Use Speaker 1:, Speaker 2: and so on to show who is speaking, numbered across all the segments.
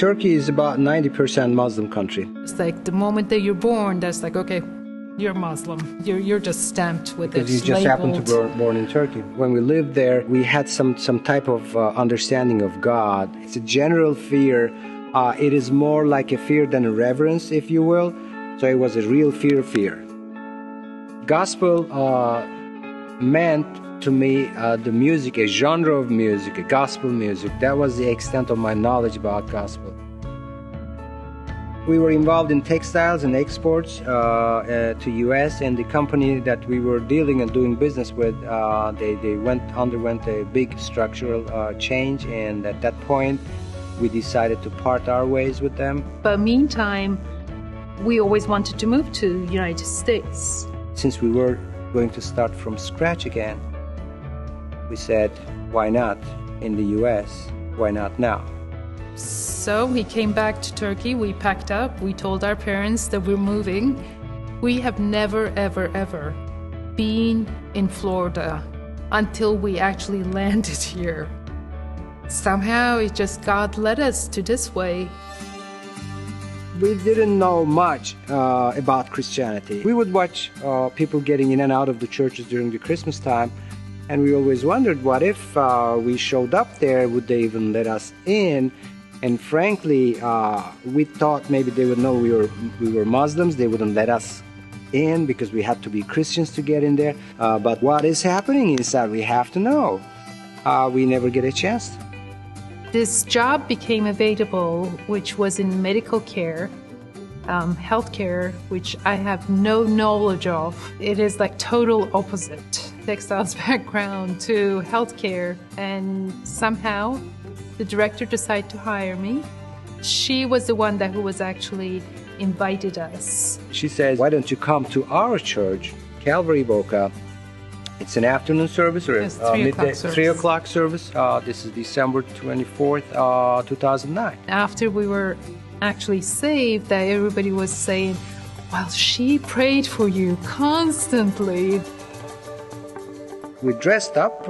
Speaker 1: Turkey is about 90% Muslim country.
Speaker 2: It's like the moment that you're born, that's like, okay, you're Muslim. You're just stamped with it.
Speaker 1: Because you just happened to be born in Turkey. When we lived there, we had some type of understanding of God. It's a general fear. It is more like a fear than a reverence, if you will. So it was a real fear. Gospel meant to me the music, a genre of music, a gospel music. That was the extent of my knowledge about gospel. We were involved in textiles and exports to U.S., and the company that we were dealing and doing business with, they underwent a big structural change, and at that point, we decided to part our ways with them.
Speaker 2: But meantime, we always wanted to move to the United States.
Speaker 1: Since we were going to start from scratch again, we said, why not in the U.S.? Why not now?
Speaker 2: So we came back to Turkey, we packed up, we told our parents that we're moving. We have never, ever been in Florida until we actually landed here. Somehow it just, God led us to this way.
Speaker 1: We didn't know much about Christianity. We would watch people getting in and out of the churches during the Christmas time, and we always wondered, what if we showed up there, would they even let us in? And frankly, we thought maybe they would know we were Muslims. They wouldn't let us in because we had to be Christians to get in there. But what is happening inside, we have to know. We never get a chance.
Speaker 2: This job became available, which was in medical care, healthcare, which I have no knowledge of. It is like total opposite. Textiles background to healthcare, and somehow the director decided to hire me. She was the one who was actually invited us.
Speaker 1: She says, why don't you come to our church, Calvary Boca? It's an afternoon service or
Speaker 2: yes,
Speaker 1: midday, 3 o'clock service. This is December 24th, 2009.
Speaker 2: After we were actually saved, that everybody was saying, well, she prayed for you constantly.
Speaker 1: We dressed up,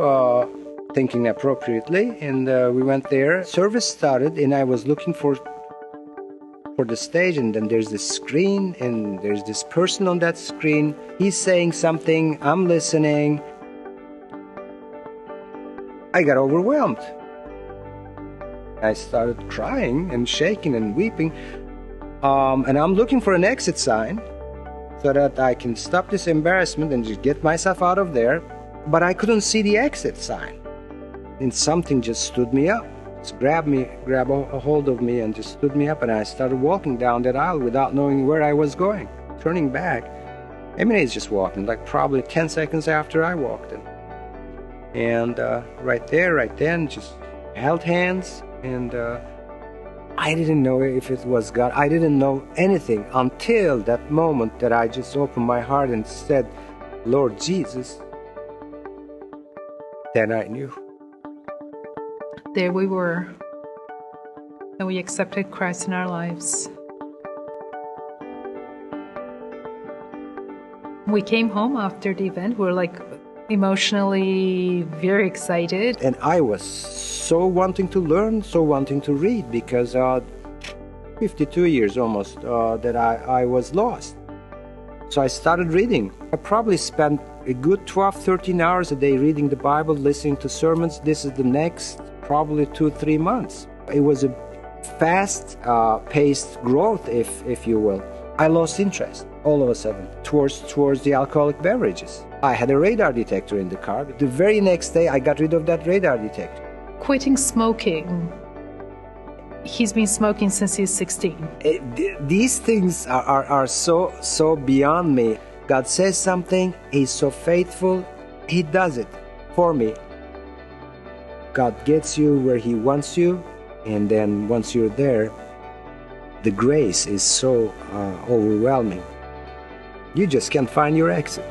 Speaker 1: thinking appropriately, and we went there. Service started, and I was looking for the stage, and then there's this screen, and there's this person on that screen. He's saying something, I'm listening. I got overwhelmed. I started crying and shaking and weeping, and I'm looking for an exit sign so that I can stop this embarrassment and just get myself out of there. But I couldn't see the exit sign. And something just stood me up. Just grabbed a hold of me and just stood me up, and I started walking down that aisle without knowing where I was going. Turning back, Emine's just walking, like probably 10 seconds after I walked in. And right then, just held hands, and I didn't know if it was God. I didn't know anything until that moment that I just opened my heart and said, Lord Jesus. Then I knew.
Speaker 2: There we were, and we accepted Christ in our lives. We came home after the event. We were like emotionally very excited.
Speaker 1: And I was so wanting to learn, so wanting to read, because 52 years almost that I was lost. So I started reading. I probably spent a good 12, 13 hours a day reading the Bible, listening to sermons. This is the next probably 2-3 months. It was a fast-paced growth, if you will. I lost interest all of a sudden towards the alcoholic beverages. I had a radar detector in the car. The very next day, I got rid of that radar detector.
Speaker 2: Quitting smoking. He's been smoking since he's 16.
Speaker 1: These things are so beyond me. God says something, He's so faithful, He does it for me. God gets you where He wants you, and then once you're there, the grace is so overwhelming. You just can't find your exit.